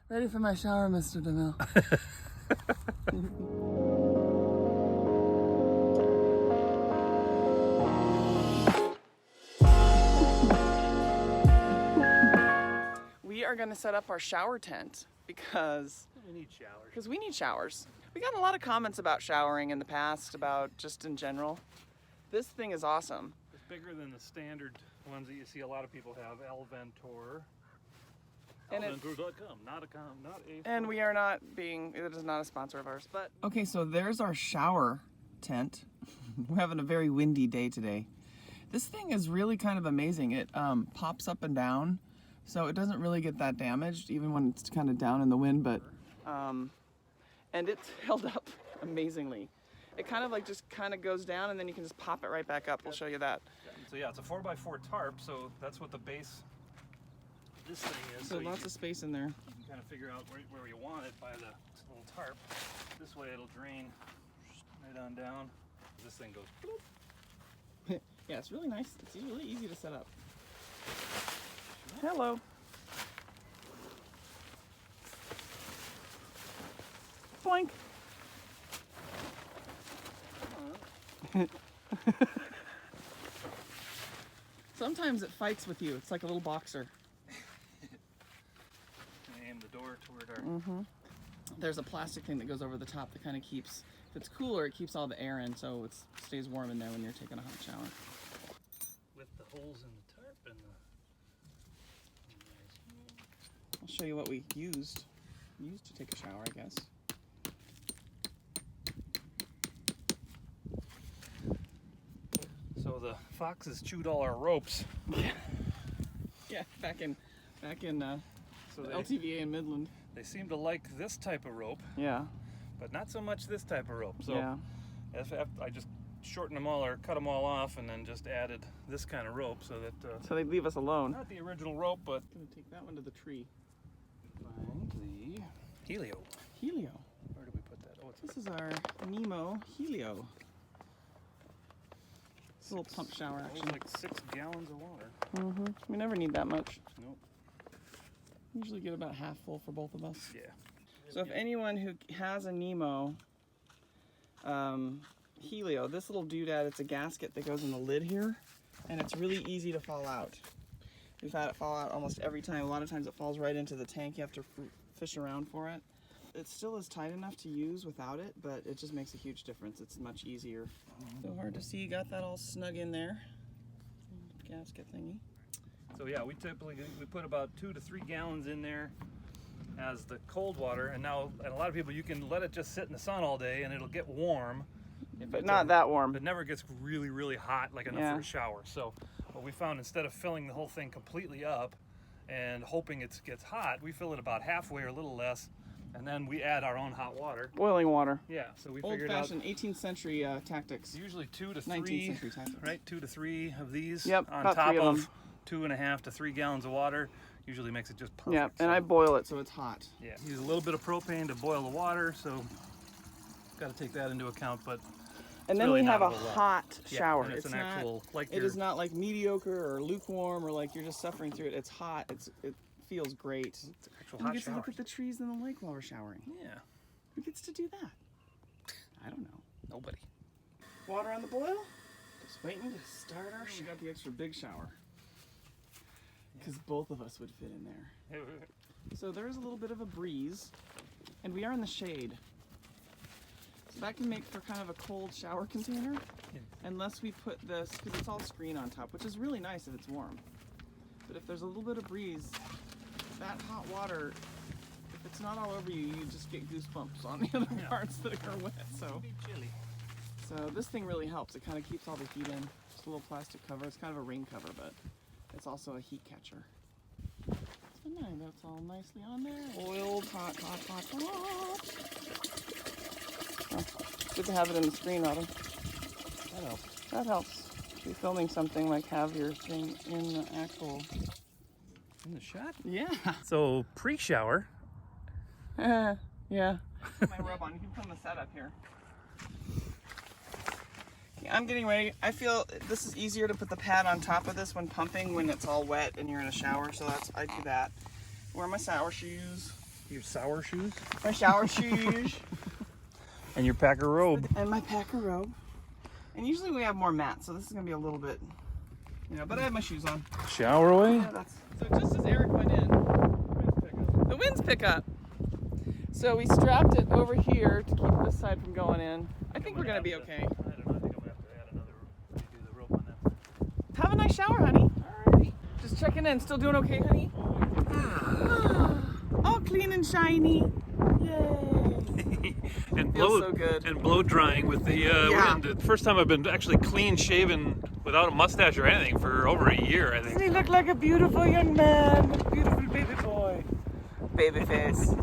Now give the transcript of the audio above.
Ready for my shower, Mr. DeMille. We are going to set up our shower tent because we need showers. We got a lot of comments about showering in the past, about just in general. This thing is awesome. It's bigger than the standard ones that you see a lot of people have. Elventor. Elventor.com, not a. And we are not being, it is not a sponsor of ours, but. Okay, so there's our shower tent. We're having a very windy day today. This thing is really kind of amazing. It pops up and down, so it doesn't really get that damaged, even when it's kind of down in the wind, but, and it's held up amazingly. It kind of like just kind of goes down and then you can just pop it right back up. We'll show you that. So yeah, it's a 4x4 tarp, so that's what the base of this thing is. So lots of space in there. You can kind of figure out where you want it by the little tarp. This way it'll drain right on down. This thing goes bloop. Yeah, it's really nice. It's really easy to set up. Hello. Boink. Sometimes it fights with you. It's like a little boxer. Aim the door toward our... There's a plastic thing that goes over the top that kind of keeps, if it's cooler, it keeps all the air in, so it stays warm in there when you're taking a hot shower. With the holes in the tarp and the... I'll show you what we used to take a shower, I guess. So the foxes chewed all our ropes. Yeah, back in So the LTVA in Midland. They seem to like this type of rope, Yeah. but not so much this type of rope. So Yeah. I just shortened them all or cut them all off and then just added this kind of rope so that... So they leave us alone. not the original rope, but... I'm gonna take that one to the tree. Find the Helio. Helio. Where do we put that? Oh, This is our Nemo Helio. It's a little pump shower That was action. like 6 gallons of water. We never need that much. Nope. Usually get about half full for both of us. Yeah. So if anyone who has a Nemo Helio, this little doodad, it's a gasket that goes in the lid here, and it's really easy to fall out. We've had it fall out almost every time. A lot of times it falls right into the tank. You have to fish around for it. It still is tight enough to use without it, but it just makes a huge difference. It's much easier. So hard to see. You got that all snug in there. Gasket thingy. So yeah, we put about 2 to 3 gallons in there as the cold water, and a lot of people, you can let it just sit in the sun all day and it'll get warm. But not that warm. It never gets really, really hot, like enough for a shower. So what we found, instead of filling the whole thing completely up and hoping it gets hot, we fill it about halfway or a little less, and then we add our own hot water. Boiling water. Yeah, so we figured out... Old-fashioned 18th century tactics. Usually 2 to 3, 19th century tactics. right? 2 to 3 of these Yep, on about top 3 of them. 2.5 to 3 gallons of water. Usually makes it just perfect. Yeah, and I boil it so it's hot. Yeah, use a little bit of propane to boil the water, so got to take that into account. But and then really we have a whole lot. hot Yeah, shower. and it's an actual, like it is not like mediocre or lukewarm or like you're just suffering through it. It's hot. It feels great. It's an actual And hot we get to shower. look at the trees in the lake while we're showering. Yeah, Who gets to do that? I don't know. nobody. Water on the boil. Just waiting to start our shower. We got the extra big shower. Because both of us would fit in there. So there is a little bit of a breeze, and we are in the shade. So that can make for kind of a cold shower container, unless we put this, because it's all screen on top, which is really nice if it's warm. But if there's a little bit of breeze, that hot water, if it's not all over you, you just get goosebumps on the other parts that are wet. So, Chilly. so this thing really helps. It kind of keeps all the heat in. Just a little plastic cover. It's kind of a rain cover, but it's also a heat catcher. So now that's all nicely on there. Oiled, hot, hot, hot, hot. Oh, good to have it in the screen, Autumn. That helps. That helps. If you're filming something, like have your thing in the actual... In the shot? Yeah. So pre-shower. Yeah. My rub on. You can film the setup here. I'm getting ready. I feel this is easier to put the pad on top of this when pumping, when it's all wet and you're in a shower. So I do that. Wear my shower shoes. Your sour shoes? My shower shoes. And your Packer robe. And my Packer robe. And usually we have more mats, so this is gonna be a little bit, but I have my shoes on. Shower away? Yeah, so just as Eric went in, the winds pick up. So we strapped it over here to keep this side from going in. I think we're gonna be okay. I don't know, I think I'm gonna have to add another, redo the rope on that. Have a nice shower, honey. Alright. Just checking in. Still doing okay, honey? All clean and shiny. Yay. And feels so good. And blow drying with the wind. The first time I've been actually clean shaven without a mustache or anything for over a year, I think. Doesn't he look like a beautiful young man? A beautiful baby boy. Baby face.